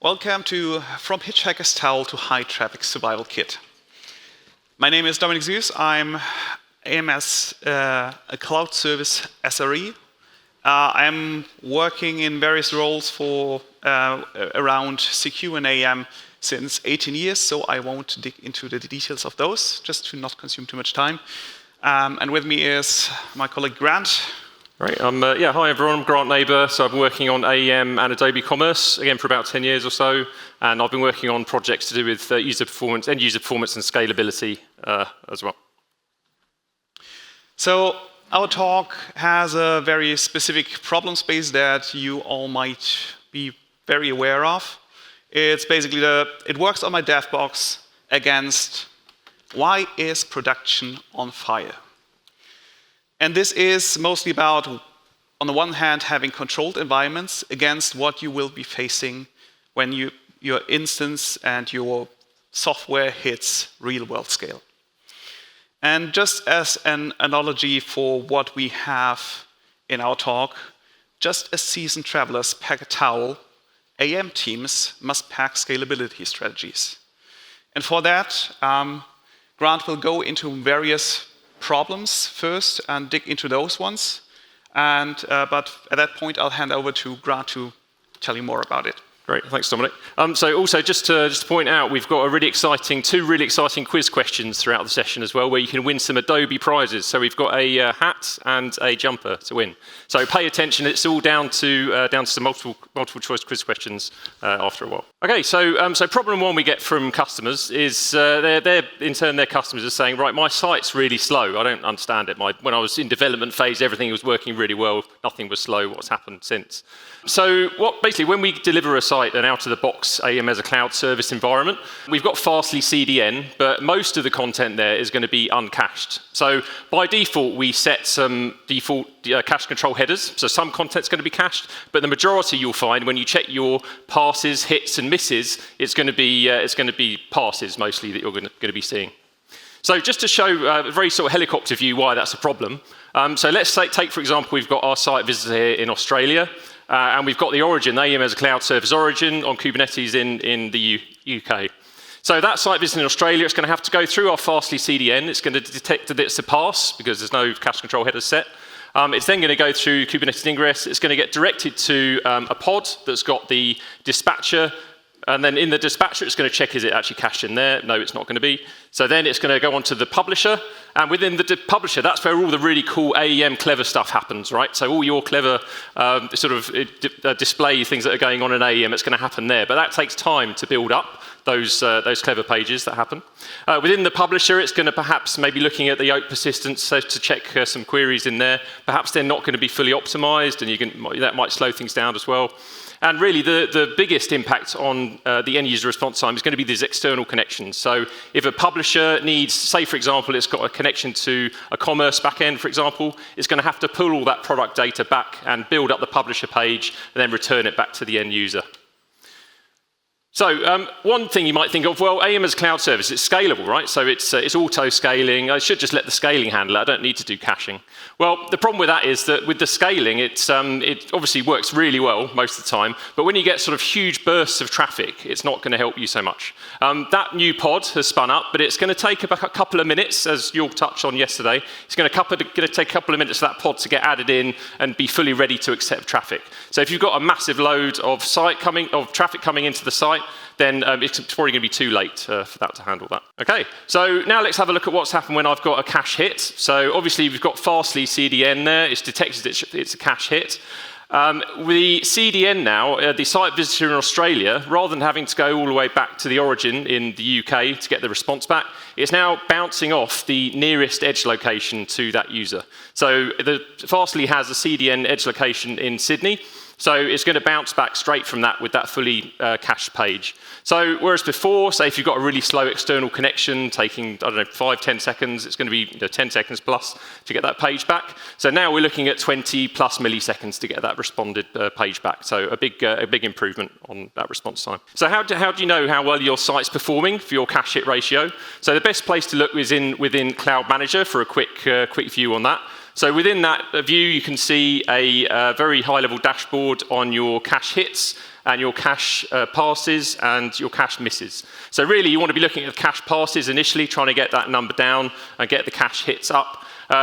Welcome to From Hitchhiker's Towel to High Traffic Survival Kit. My name is Dominik Süß. I'm AMS a Cloud Service SRE. I'm working in various roles for around CQ and AEM since 18 years, so I won't dig into the details of those, just to not consume too much time. And with me is my colleague Grant. Right. Hi everyone, I'm Grant Naber. So I've been working on AEM and Adobe Commerce, again for about 10 years or so, and I've been working on projects to do with user performance, end user performance and scalability as well. So our talk has a very specific problem space that you all might be very aware of. It's basically it works on my dev box against why is production on fire? And this is mostly about, on the one hand, having controlled environments against what you will be facing when your instance and your software hits real-world scale. And just as an analogy for what we have in our talk, just as seasoned travelers pack a towel, AEM teams must pack scalability strategies. And for that, Grant will go into various problems first and dig into those ones. But at that point, I'll hand over to Grant to tell you more about it. Great, thanks Dominic. So also just to point out, we've got two really exciting quiz questions throughout the session as well, where you can win some Adobe prizes. So we've got a hat and a jumper to win. So pay attention, it's all down to some multiple choice quiz questions after a while. Okay, so problem one we get from customers is they're in turn their customers are saying, right, my site's really slow, I don't understand it. When I was in development phase, everything was working really well, nothing was slow, what's happened since? So basically when we deliver a site, an out-of-the-box AEM as a cloud service environment, we've got Fastly CDN, but most of the content there is going to be uncached. So by default, we set some default cache control headers, so some content's going to be cached, but the majority you'll find when you check your passes, hits, and misses, it's going to be passes mostly that you're going to be seeing. So just to show a very sort of helicopter view why that's a problem. So let's take for example, we've got our site visitor here in Australia. And we've got the origin, AEM as a cloud service origin on Kubernetes in the UK. So that site visitor in Australia, it's going to have to go through our Fastly CDN. It's going to detect that it's a pass because there's no cache control header set. It's then going to go through Kubernetes ingress. It's going to get directed to a pod that's got the dispatcher. And then in the dispatcher, it's going to check, is it actually cached in there? No, it's not going to be. So then it's going to go on to the publisher. And within the publisher, that's where all the really cool AEM clever stuff happens, right? So all your clever display things that are going on in AEM, it's going to happen there. But that takes time to build up those clever pages that happen. Within the publisher, it's going to perhaps maybe looking at the oat persistence so to check some queries in there. Perhaps they're not going to be fully optimized, and that might slow things down as well. And really, the biggest impact on the end-user response time is going to be these external connections. So if a publisher needs, say, for example, it's got a connection to a commerce backend, for example, it's going to have to pull all that product data back and build up the publisher page and then return it back to the end user. So one thing you might think of, well, AEM as a cloud service, it's scalable, right? So it's auto-scaling. I should just let the scaling handle it. I don't need to do caching. Well, the problem with that is that with the scaling, it obviously works really well most of the time, but when you get sort of huge bursts of traffic, it's not going to help you so much. That new pod has spun up, but it's going to take about a couple of minutes, as you'll touch on yesterday. It's going to take a couple of minutes for that pod to get added in and be fully ready to accept traffic. So if you've got a massive load of traffic coming into the site, then it's probably going to be too late for that to handle that. Okay, so now let's have a look at what's happened when I've got a cache hit. So obviously we've got Fastly CDN there. It's detected it's a cache hit. With the CDN now, the site visitor in Australia, rather than having to go all the way back to the origin in the UK to get the response back, it's now bouncing off the nearest edge location to that user. So Fastly has a CDN edge location in Sydney. So it's going to bounce back straight from that with that fully cached page. So whereas before, say if you've got a really slow external connection taking, 5-10 seconds, it's going to be 10 seconds plus to get that page back. So now we're looking at 20 plus milliseconds to get that responded page back. So a big improvement on that response time. So how do you know how well your site's performing for your cache hit ratio? So the best place to look is within Cloud Manager for a quick view on that. So within that view, you can see a very high-level dashboard on your cache hits and your cache passes and your cache misses. So really, you want to be looking at the cache passes initially, trying to get that number down and get the cache hits up.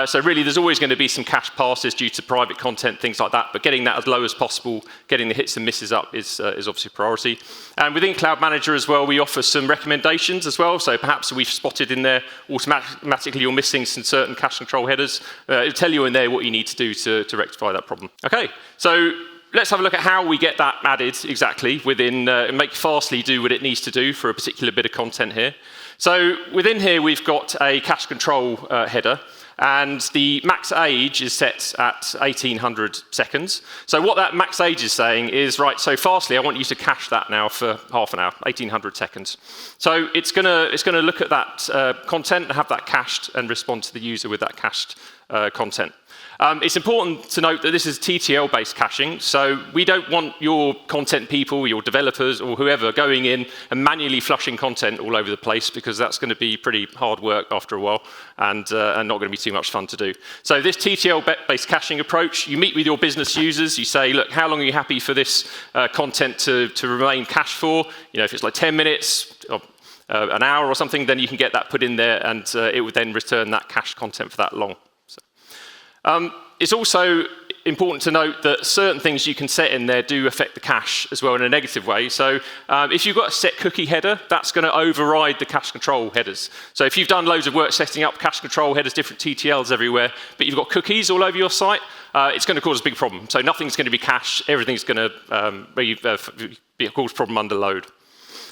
So really, there's always going to be some cache passes due to private content, things like that, but getting that as low as possible, getting the hits and misses up is obviously a priority. And within Cloud Manager as well, we offer some recommendations as well. So perhaps we've spotted in there automatically you're missing some certain cache control headers. It'll tell you in there what you need to do to rectify that problem. Okay, so let's have a look at how we get that added exactly within, make Fastly do what it needs to do for a particular bit of content here. So within here, we've got a cache control header. And the max age is set at 1800 seconds. So what that max age is saying is, right, so Fastly, I want you to cache that now for half an hour, 1800 seconds. So it's gonna look at that content and have that cached and respond to the user with that cached content. It's important to note that this is TTL-based caching, so we don't want your content people, your developers, or whoever going in and manually flushing content all over the place, because that's going to be pretty hard work after a while and not going to be too much fun to do. So this TTL-based caching approach, you meet with your business users, you say, look, how long are you happy for this content to remain cached for? You know, if it's like 10 minutes, or an hour or something, then you can get that put in there, and it would then return that cached content for that long. It's also important to note that certain things you can set in there do affect the cache as well in a negative way. So if you've got a set cookie header, that's going to override the cache control headers. So if you've done loads of work setting up cache control headers, different TTLs everywhere, but you've got cookies all over your site, it's going to cause a big problem. So nothing's going to be cached, everything's going to be a cause problem under load.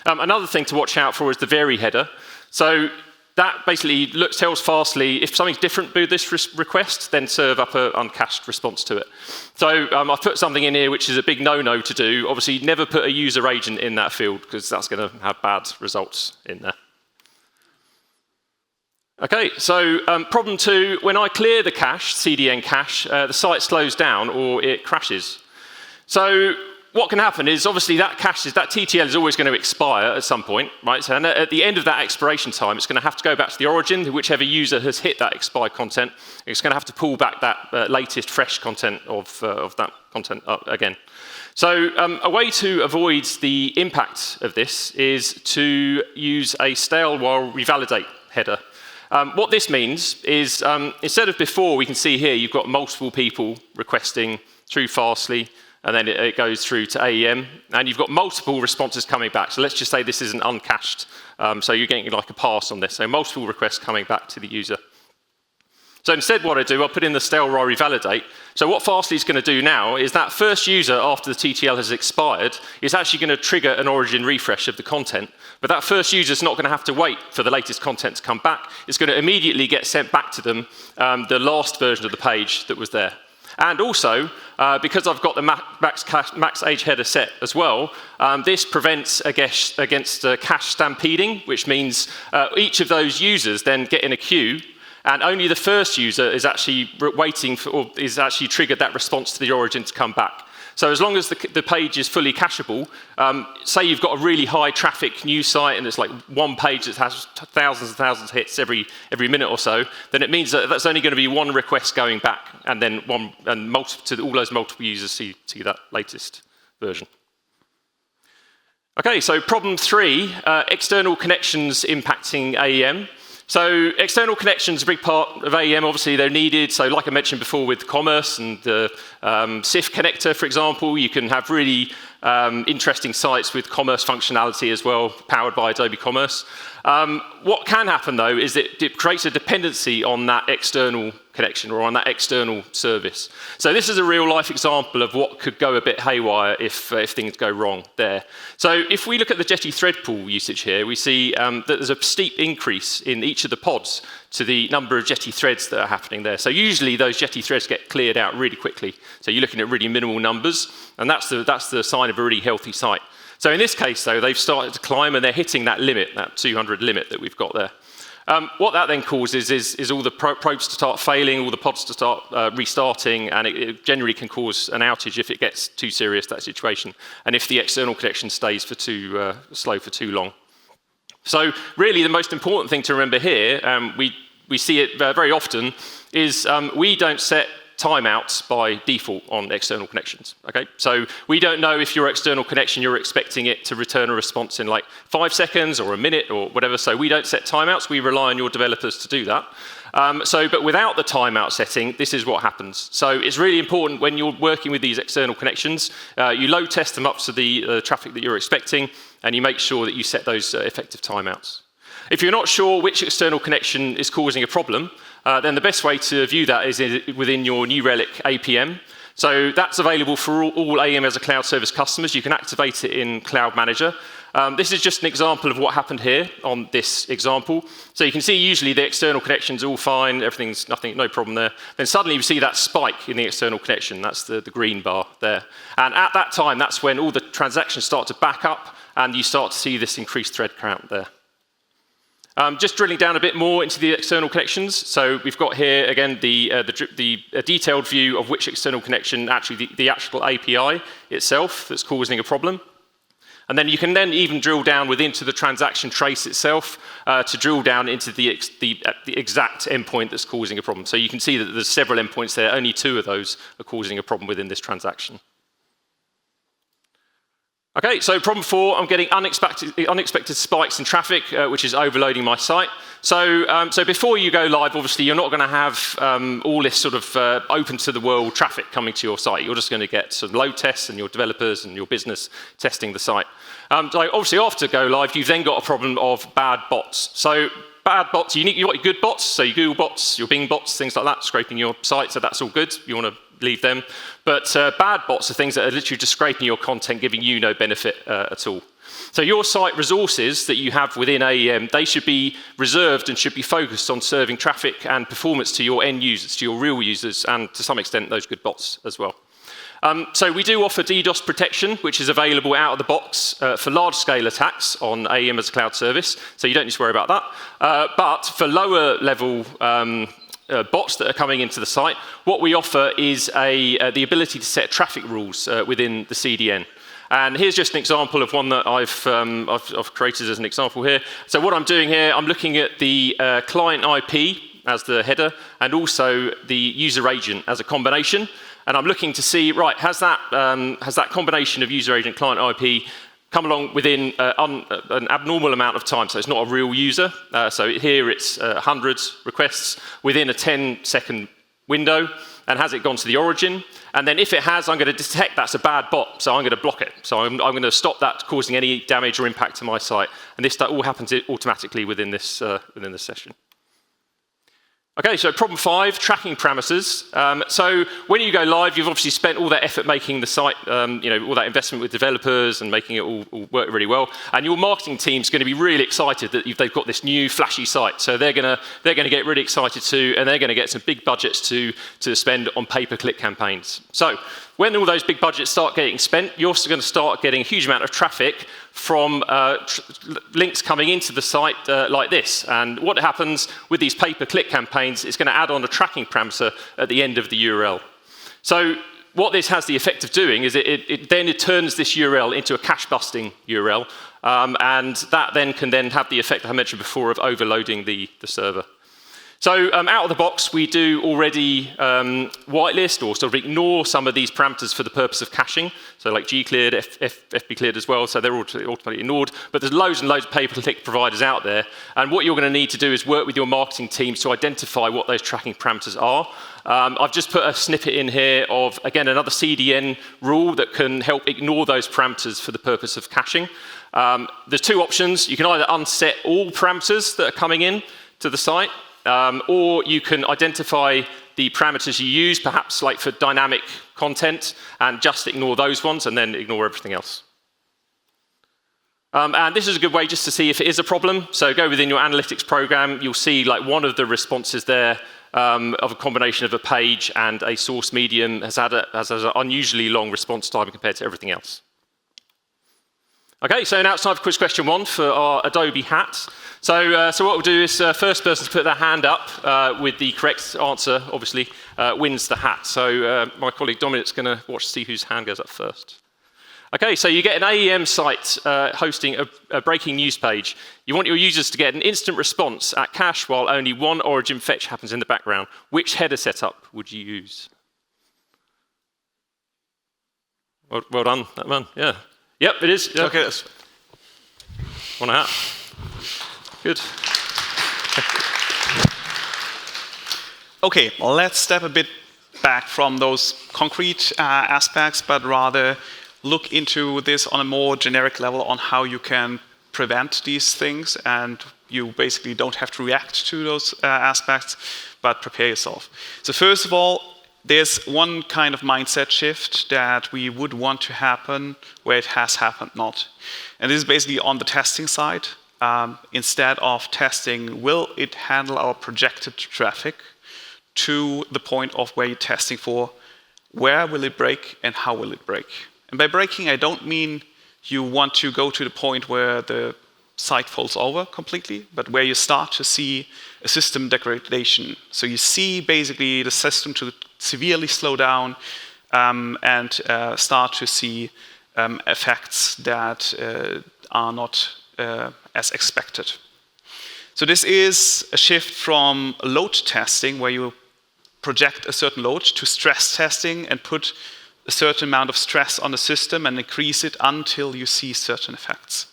Another thing to watch out for is the vary header. So that basically tells Fastly if something's different with this request, then serve up an uncached response to it. So I've put something in here which is a big no-no to do. Obviously, never put a user agent in that field, because that's going to have bad results in there. Okay, so problem 2, when I clear the cache, CDN cache, the site slows down or it crashes. So what can happen is, obviously, that TTL is always going to expire at some point, right? So at the end of that expiration time, it's going to have to go back to the origin. Whichever user has hit that expired content, it's going to have to pull back that latest fresh content of that content up again. So a way to avoid the impact of this is to use a stale while revalidate header. What this means is, instead of before, we can see here, you've got multiple people requesting through Fastly, and then it goes through to AEM, and you've got multiple responses coming back. So let's just say this isn't uncached, so you're getting like a pass on this. So multiple requests coming back to the user. So instead what I do, I'll put in the stale while revalidate. So what Fastly is going to do now is that first user, after the TTL has expired, is actually going to trigger an origin refresh of the content. But that first user is not going to have to wait for the latest content to come back. It's going to immediately get sent back to them the last version of the page that was there. And also, because I've got the max age header set as well, this prevents against cache stampeding, which means each of those users then get in a queue, and only the first user is actually waiting for, or is actually triggered that response to the origin to come back. So as long as the page is fully cacheable, say you've got a really high traffic news site and it's like one page that has thousands and thousands of hits every minute or so, then it means that that's only going to be one request going back, and then all those multiple users see that latest version. Okay, so problem 3, external connections impacting AEM. So external connections are a big part of AEM. Obviously, they're needed. So like I mentioned before with commerce and the SIF connector, for example, you can have really interesting sites with commerce functionality as well, powered by Adobe Commerce. What can happen, though, is that it creates a dependency on that external connection or on that external service. So this is a real-life example of what could go a bit haywire if things go wrong there. So if we look at the Jetty thread pool usage here, we see that there's a steep increase in each of the pods to the number of Jetty threads that are happening there. So usually those Jetty threads get cleared out really quickly. So you're looking at really minimal numbers, and that's the sign of a really healthy site. So in this case, though, they've started to climb and they're hitting that limit, that 200 limit that we've got there. What that then causes is all the probes to start failing, all the pods to start restarting, and it generally can cause an outage if it gets too serious, that situation, and if the external connection stays for slow for too long. So really the most important thing to remember here, we see it very often, is we don't set timeouts by default on external connections. Okay, so we don't know if your external connection, you're expecting it to return a response in like 5 seconds or a minute or whatever. So we don't set timeouts. We rely on your developers to do that. But without the timeout setting, this is what happens. So it's really important when you're working with these external connections, you load test them up to the traffic that you're expecting, and you make sure that you set those effective timeouts. If you're not sure which external connection is causing a problem, then the best way to view that is within your New Relic APM. So that's available for all AEM as a cloud service customers. You can activate it in Cloud Manager. This is just an example of what happened here on this example. So you can see usually the external connection's all fine, everything's no problem there. Then suddenly you see that spike in the external connection. That's the green bar there. And at that time, that's when all the transactions start to back up and you start to see this increased thread count there. Just drilling down a bit more into the external connections. So we've got here, again, the detailed view of which external connection, actually the actual API itself that's causing a problem. And then you can then even drill down into the transaction trace itself to drill down into the exact endpoint that's causing a problem. So you can see that there's several endpoints there. Only 2 of those are causing a problem within this transaction. Okay, so problem 4, I'm getting unexpected spikes in traffic, which is overloading my site. So before you go live, obviously, you're not going to have all this sort of open to the world traffic coming to your site. You're just going to get some load tests and your developers and your business testing the site. So obviously, after go live, you've then got a problem of bad bots. So bad bots, you've got your good bots, so your Google bots, your Bing bots, things like that, scraping your site, so that's all good. You want to leave them. But bad bots are things that are literally just scraping your content, giving you no benefit at all. So your site resources that you have within AEM, they should be reserved and should be focused on serving traffic and performance to your end users, to your real users, and to some extent those good bots as well. So we do offer DDoS protection, which is available out of the box for large-scale attacks on AEM as a cloud service, so you don't need to worry about that. But for lower-level bots that are coming into the site, what we offer is the ability to set traffic rules within the CDN. And here's just an example of one that I've created as an example here. So what I'm doing here, I'm looking at the client IP as the header and also the user agent as a combination. And I'm looking to see, right, has that combination of user agent client IP come along within an abnormal amount of time, so it's not a real user. So here it's 100 requests within a 10-second window, and has it gone to the origin? And then if it has, I'm going to detect that's a bad bot, so I'm going to block it. So I'm going to stop that causing any damage or impact to my site. And this all happens automatically within this session. Okay, so problem 5, tracking parameters. So when you go live, you've obviously spent all that effort making the site, all that investment with developers and making it all work really well. And your marketing team's going to be really excited that they've got this new flashy site. So they're going to get really excited too, and they're going to get some big budgets to spend on pay-per-click campaigns. So when all those big budgets start getting spent, you're also going to start getting a huge amount of traffic from links coming into the site like this. And what happens with these pay-per-click campaigns, it's going to add on a tracking parameter at the end of the URL. So what this has the effect of doing is it turns this URL into a cache-busting URL, and that then can have the effect I mentioned before of overloading the server. So out of the box, we do already whitelist or sort of ignore some of these parameters for the purpose of caching. So like G-cleared, FB cleared as well, so they're automatically ignored. But there's loads and loads of pay-per-click providers out there. And what you're going to need to do is work with your marketing teams to identify what those tracking parameters are. I've just put a snippet in here of, again, another CDN rule that can help ignore those parameters for the purpose of caching. There's 2 options. You can either unset all parameters that are coming in to the site, or you can identify the parameters you use, perhaps like for dynamic content, and just ignore those ones and then ignore everything else. And this is a good way just to see if it is a problem. So go within your analytics program, you'll see like one of the responses there of a combination of a page and a source medium has an unusually long response time compared to everything else. Okay, so now it's time for quiz question 1 for our Adobe hat. So what we'll do is first person to put their hand up with the correct answer, obviously, wins the hat. So my colleague Dominik's going to watch to see whose hand goes up first. Okay, so you get an AEM site hosting a breaking news page. You want your users to get an instant response at cache while only one origin fetch happens in the background. Which header setup would you use? Well done, that one, yeah. Yep, it is. Yep. Okay. Want a hat? Good. Okay, let's step a bit back from those concrete aspects, but rather look into this on a more generic level on how you can prevent these things, and you basically don't have to react to those aspects, but prepare yourself. So first of all, there's one kind of mindset shift that we would want to happen where it has happened not. And this is basically on the testing side. Instead of testing, will it handle our projected traffic, to the point of where you're testing for where will it break and how will it break. And by breaking, I don't mean you want to go to the point where the site falls over completely, but where you start to see a system degradation. So you see basically the system to severely slow down and start to see effects that are not as expected. So this is a shift from load testing, where you project a certain load, to stress testing and put a certain amount of stress on the system and increase it until you see certain effects.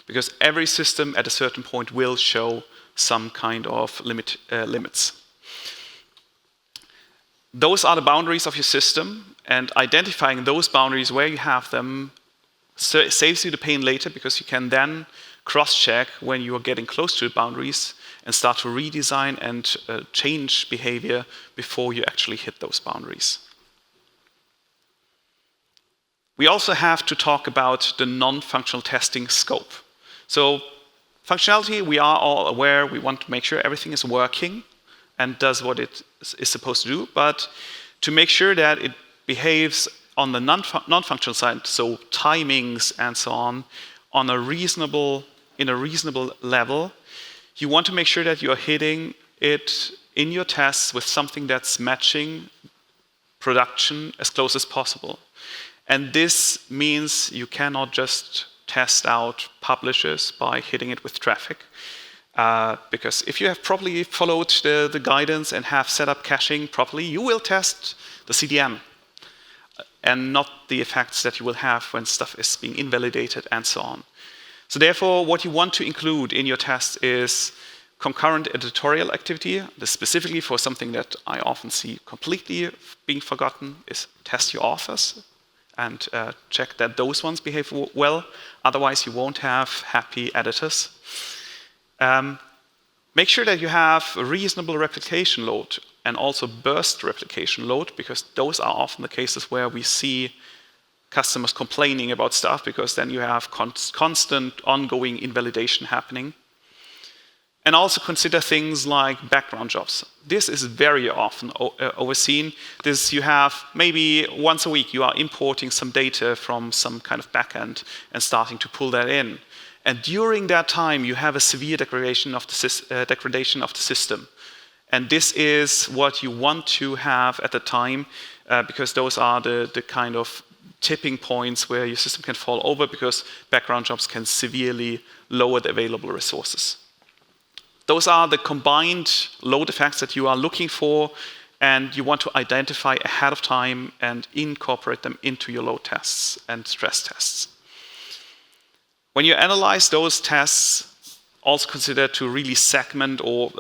Because every system at a certain point will show some kind of limits. Those are the boundaries of your system, and identifying those boundaries where you have them saves you the pain later, because you can then cross-check when you are getting close to the boundaries and start to redesign and change behavior before you actually hit those boundaries. We also have to talk about the non-functional testing scope. So functionality, we are all aware, we want to make sure everything is working and does what it is supposed to do, but to make sure that it behaves on the non-functional side, so timings and so on in a reasonable level, you want to make sure that you are hitting it in your tests with something that's matching production as close as possible. And this means you cannot just test out publishers by hitting it with traffic. Because if you have properly followed the guidance and have set up caching properly, you will test the CDN and not the effects that you will have when stuff is being invalidated and so on. So therefore, what you want to include in your test is concurrent editorial activity. This specifically for something that I often see completely being forgotten is test your authors and check that those ones behave well. Otherwise, you won't have happy editors. Make sure that you have a reasonable replication load and also burst replication load, because those are often the cases where we see customers complaining about stuff, because then you have constant ongoing invalidation happening. And also consider things like background jobs. This is very often overseen. This you have maybe once a week you are importing some data from some kind of backend and starting to pull that in. And during that time you have a severe degradation of the system. And this is what you want to have at the time, because those are the kind of tipping points where your system can fall over, because background jobs can severely lower the available resources. Those are the combined load effects that you are looking for, and you want to identify ahead of time and incorporate them into your load tests and stress tests. When you analyze those tests, also consider to really segment or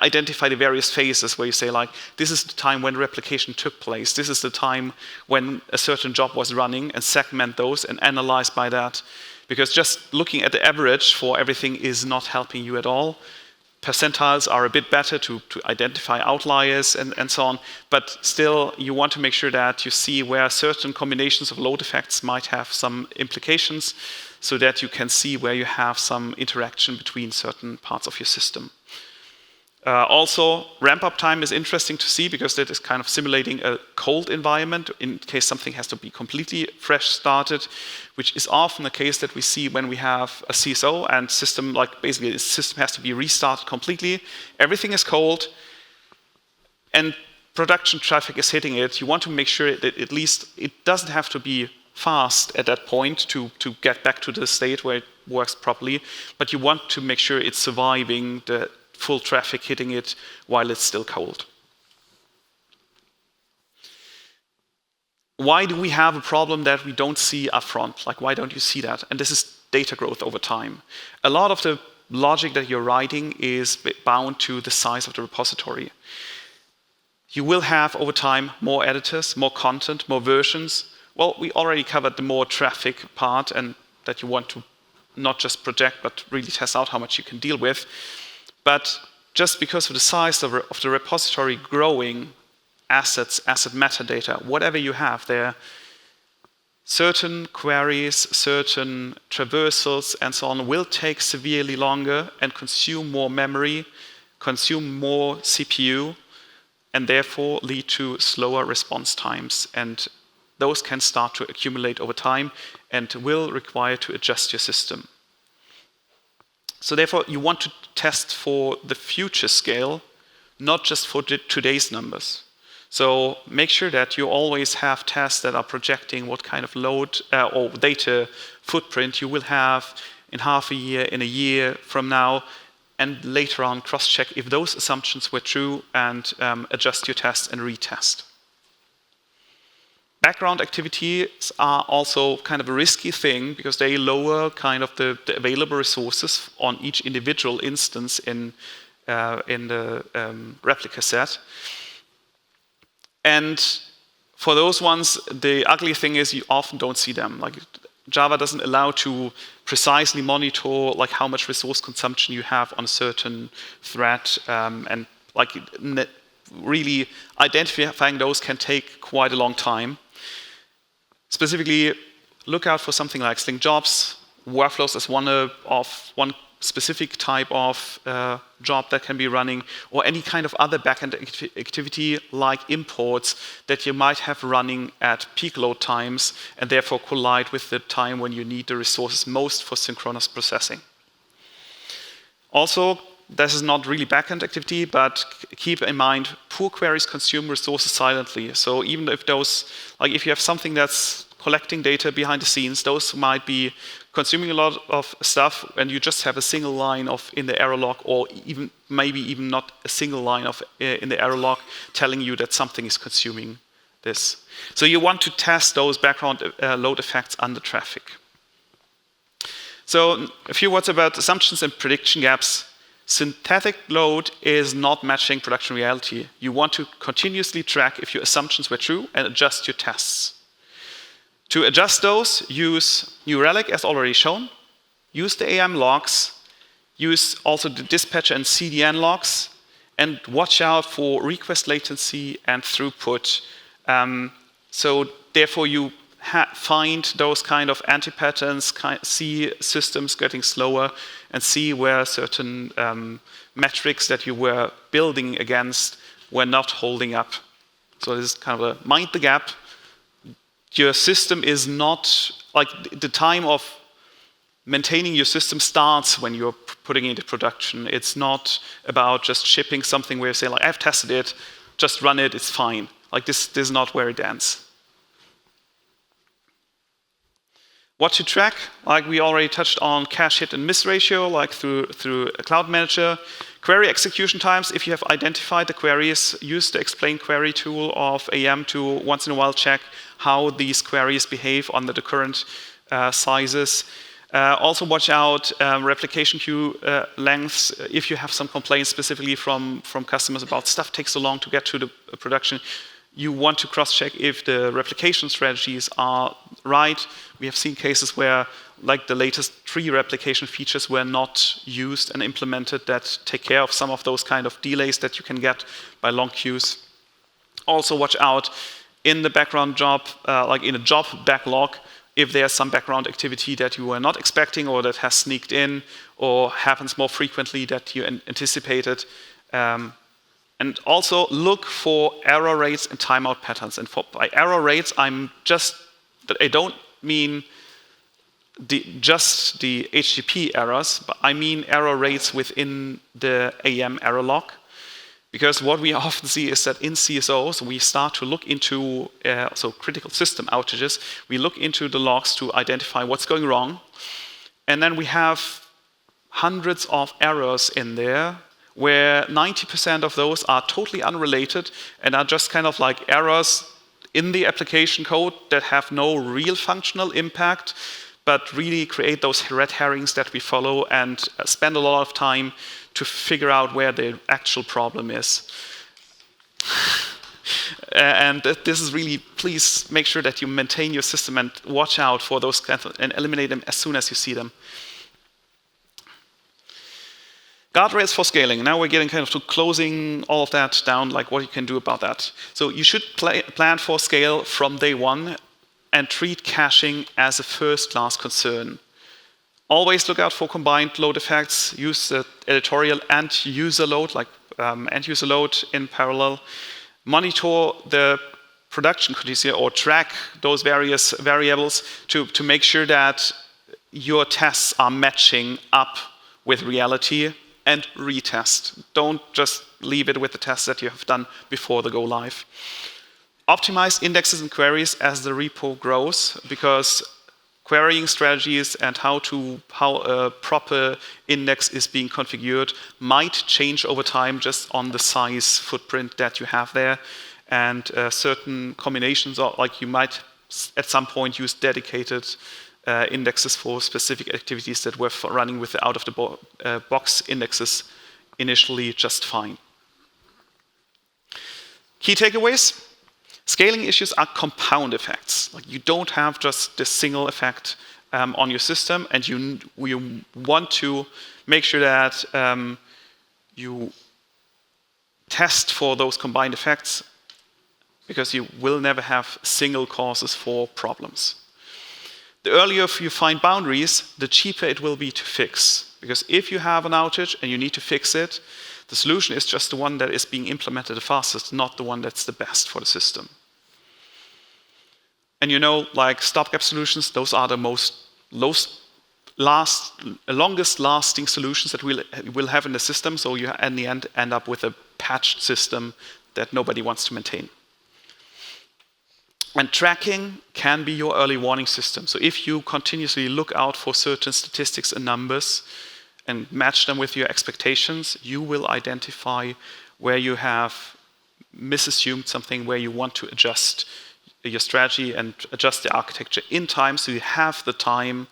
identify the various phases where you say this is the time when replication took place, this is the time when a certain job was running, and segment those and analyze by that. Because just looking at the average for everything is not helping you at all. Percentiles are a bit better to identify outliers and so on, but still you want to make sure that you see where certain combinations of load effects might have some implications, so that you can see where you have some interaction between certain parts of your system. Also, ramp-up time is interesting to see, because that is kind of simulating a cold environment in case something has to be completely fresh started, which is often the case that we see when we have a CSO and system, basically the system has to be restarted completely. Everything is cold, and production traffic is hitting it. You want to make sure that at least it doesn't have to be fast at that point to get back to the state where it works properly, but you want to make sure it's surviving the full traffic hitting it while it's still cold. Why do we have a problem that we don't see upfront? Like, why don't you see that? And this is data growth over time. A lot of the logic that you're writing is bound to the size of the repository. You will have, over time, more editors, more content, more versions. Well, we already covered the more traffic part, and that you want to not just project, but really test out how much you can deal with. But just because of the size of the repository growing, assets, asset metadata, whatever you have there, certain queries, certain traversals, and so on will take severely longer and consume more memory, consume more CPU, and therefore lead to slower response times. And those can start to accumulate over time and will require to adjust your system. So therefore, you want to test for the future scale, not just for today's numbers. So make sure that you always have tests that are projecting what kind of load or data footprint you will have in half a year, in a year from now, and later on cross-check if those assumptions were true and adjust your tests and retest. Background activities are also kind of a risky thing because they lower kind of the available resources on each individual instance in the replica set. And for those ones, the ugly thing is you often don't see them. Like Java doesn't allow to precisely monitor like how much resource consumption you have on a certain thread, and like really identifying those can take quite a long time. Specifically, look out for something like Sling jobs, workflows as one specific type of job that can be running, or any kind of other backend activity like imports that you might have running at peak load times and therefore collide with the time when you need the resources most for synchronous processing. Also, this is not really backend activity, but keep in mind, poor queries consume resources silently. So even if those, like if you have something that's collecting data behind the scenes, those might be consuming a lot of stuff, and you just have a single line in the error log, or maybe even not a single line in the error log telling you that something is consuming this. So you want to test those background load effects under traffic. So a few words about assumptions and prediction gaps. Synthetic load is not matching production reality. You want to continuously track if your assumptions were true and adjust your tests. To adjust those, use New Relic as already shown, use the AEM logs, use also the dispatcher and CDN logs, and watch out for request latency and throughput. So therefore you find those kind of anti-patterns, see systems getting slower, and see where certain metrics that you were building against were not holding up. So this is kind of a mind the gap. Your system is not, like the time of maintaining your system starts when you're putting it into production. It's not about just shipping something where you say, like, I've tested it, just run it, it's fine. Like this is not where it ends. What to track, like we already touched on cache hit and miss ratio, like through a cloud manager. Query execution times, if you have identified the queries, use the explain query tool of AEM to once in a while check how these queries behave under the current sizes. Also watch out replication queue lengths. If you have some complaints specifically from customers about stuff takes so long to get to the production, you want to cross-check if the replication strategies are right. We have seen cases where like the latest 3 replication features were not used and implemented that take care of some of those kind of delays that you can get by long queues. Also watch out in the background job, like in a job backlog, if there's some background activity that you were not expecting or that has sneaked in or happens more frequently that you anticipated. And also look for error rates and timeout patterns. And by error rates, I don't mean just the HTTP errors, but I mean error rates within the AEM error log. Because what we often see is that in CSOs, we start to look into, so critical system outages, we look into the logs to identify what's going wrong. And then we have hundreds of errors in there, where 90% of those are totally unrelated and are just kind of like errors in the application code that have no real functional impact, but really create those red herrings that we follow and spend a lot of time to figure out where the actual problem is. And this is really, please make sure that you maintain your system and watch out for those kinds of, and eliminate them as soon as you see them. Guardrails for scaling. Now we're getting kind of to closing all of that down, like what you can do about that. So you should plan for scale from day one and treat caching as a first-class concern. Always look out for combined load effects. Use the editorial and user load, like end user load in parallel. Monitor the production conditions or track those various variables to make sure that your tests are matching up with reality, and retest. Don't just leave it with the tests that you have done before the go live. Optimize indexes and queries as the repo grows, because querying strategies and how a proper index is being configured might change over time just on the size footprint that you have there. And certain combinations, like you might at some point use dedicated indexes for specific activities that were running with the out-of-the-box indexes initially just fine. Key takeaways. Scaling issues are compound effects. Like you don't have just this single effect on your system, and you want to make sure that you test for those combined effects, because you will never have single causes for problems. The earlier you find boundaries, the cheaper it will be to fix. Because if you have an outage and you need to fix it, the solution is just the one that is being implemented the fastest, not the one that's the best for the system. And you know, like stopgap solutions, those are the longest lasting solutions that we'll have in the system, so you in the end up with a patched system that nobody wants to maintain. And tracking can be your early warning system. So if you continuously look out for certain statistics and numbers and match them with your expectations, you will identify where you have misassumed something, where you want to adjust your strategy and adjust the architecture in time, so you have the time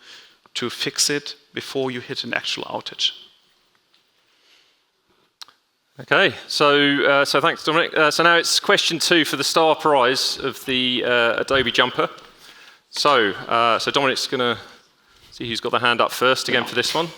to fix it before you hit an actual outage. Okay, so thanks, Dominik. So now it's question 2 for the star prize of the Adobe jumper. So Dominik's going to see who's got the hand up first again for this one.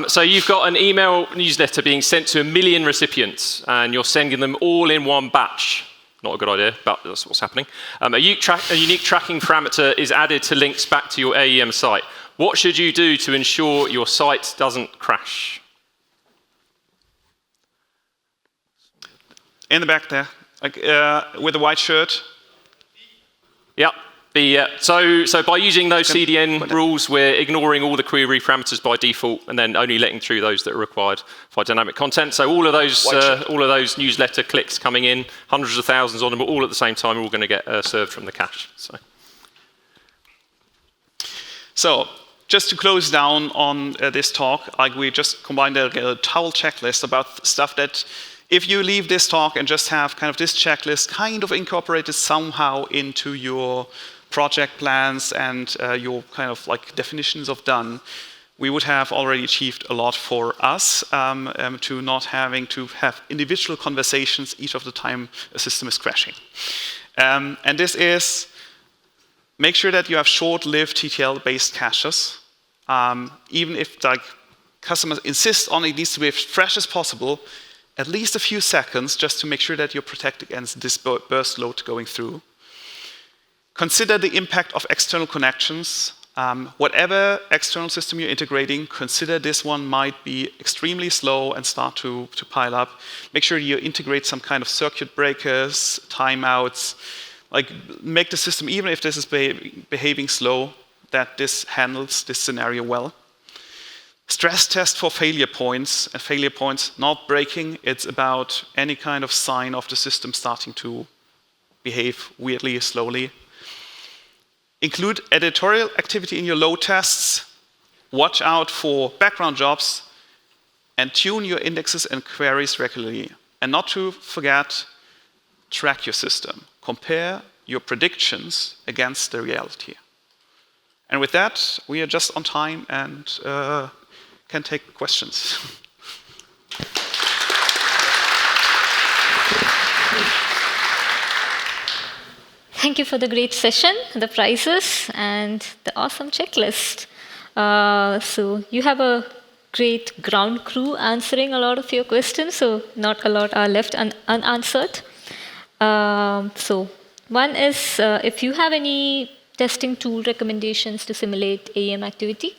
So you've got an email newsletter being sent to 1 million recipients, and you're sending them all in one batch. Not a good idea, but that's what's happening. A unique tracking parameter is added to links back to your AEM site. What should you do to ensure your site doesn't crash? In the back there, like with the white shirt. Yep. So by using those CDN rules, we're ignoring all the query parameters by default, and then only letting through those that are required for dynamic content. So all of those newsletter clicks coming in, hundreds of thousands on them, all at the same time, are all going to get served from the cache. So just to close down on this talk, like we just combined a towel checklist about stuff that, if you leave this talk and just have kind of this checklist kind of incorporated somehow into your project plans and your kind of like definitions of done, we would have already achieved a lot for us to not having to have individual conversations each of the time a system is crashing. And this is, make sure that you have short-lived TTL-based caches. Even if like customers insist on it needs to be as fresh as possible, at least a few seconds, just to make sure that you're protected against this burst load going through. Consider the impact of external connections. Whatever external system you're integrating, consider this one might be extremely slow and start to pile up. Make sure you integrate some kind of circuit breakers, timeouts, like make the system, even if this is behaving slow, that this handles this scenario well. stress test for failure points, and failure points not breaking, it's about any kind of sign of the system starting to behave weirdly, slowly. Include editorial activity in your load tests, watch out for background jobs, and tune your indexes and queries regularly. And not to forget, track your system. Compare your predictions against the reality. And with that, we are just on time and can take questions. Thank you for the great session, the prizes, and the awesome checklist. So you have a great ground crew answering a lot of your questions, so not a lot are left unanswered. So one is, if you have any testing tool recommendations to simulate AEM activity?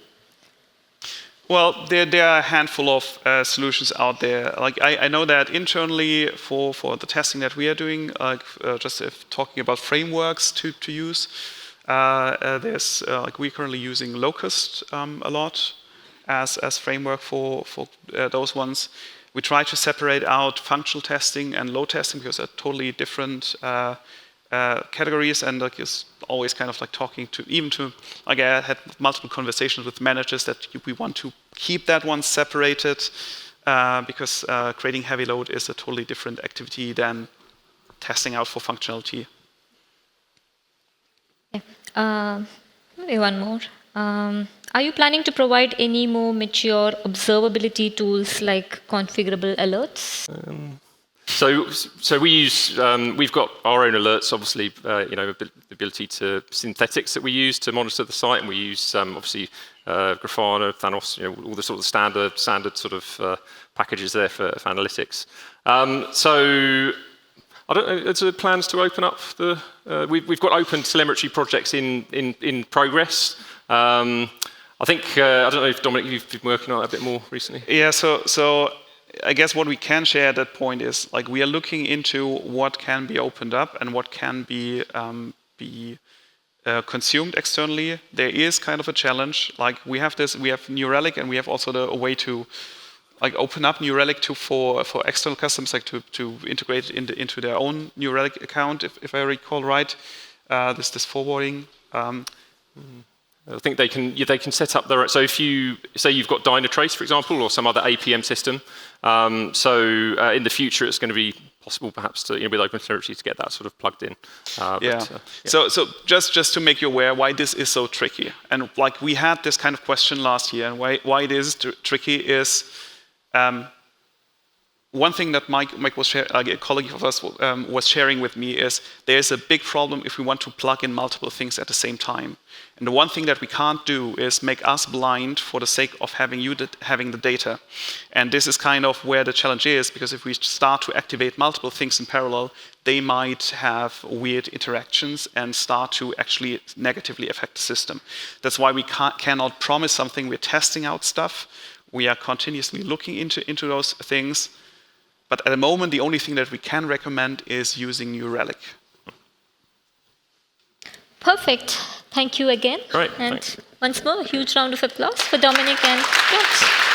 Well, there are a handful of solutions out there. Like I know that internally for the testing that we are doing, just if talking about frameworks to use, there's like we're currently using Locust a lot as framework for those ones. We try to separate out functional testing and load testing because they're totally different categories, and like it's always kind of like talking to like I had multiple conversations with managers that we want to keep that one separated because creating heavy load is a totally different activity than testing out for functionality. Yeah. Maybe one more. Are you planning to provide any more mature observability tools like configurable alerts? So we use, we've got our own alerts, obviously, the ability to synthetics that we use to monitor the site, and we use obviously Grafana, Thanos, all the sort of standard sort of packages there for analytics. So I don't know, is there plans to open up the? We've got open telemetry projects in progress. I think I don't know if Dominik, you've been working on it a bit more recently. Yeah. So I guess what we can share at that point is like we are looking into what can be opened up and what can be consumed externally. There is kind of a challenge. Like we have New Relic, and we have also a way to like open up New Relic for external customers, like to integrate it into their own New Relic account, if I recall right. This forwarding. I think they can set up their. So if you say you've got Dynatrace, for example, or some other APM system, in the future it's going to be possible perhaps to with OpenTelemetry to get that sort of plugged in. Yeah. So just to make you aware why this is so tricky, and like we had this kind of question last year, and why it is tricky is. One thing that Mike was a colleague of us was sharing with me is there's a big problem if we want to plug in multiple things at the same time. And the one thing that we can't do is make us blind for the sake of having the data. And this is kind of where the challenge is, because if we start to activate multiple things in parallel, they might have weird interactions and start to actually negatively affect the system. That's why we cannot promise something. We're testing out stuff. We are continuously looking into those things. But at the moment, the only thing that we can recommend is using New Relic. Perfect. Thank you again. Right, and thanks. once more, a huge round of applause for Dominik and George.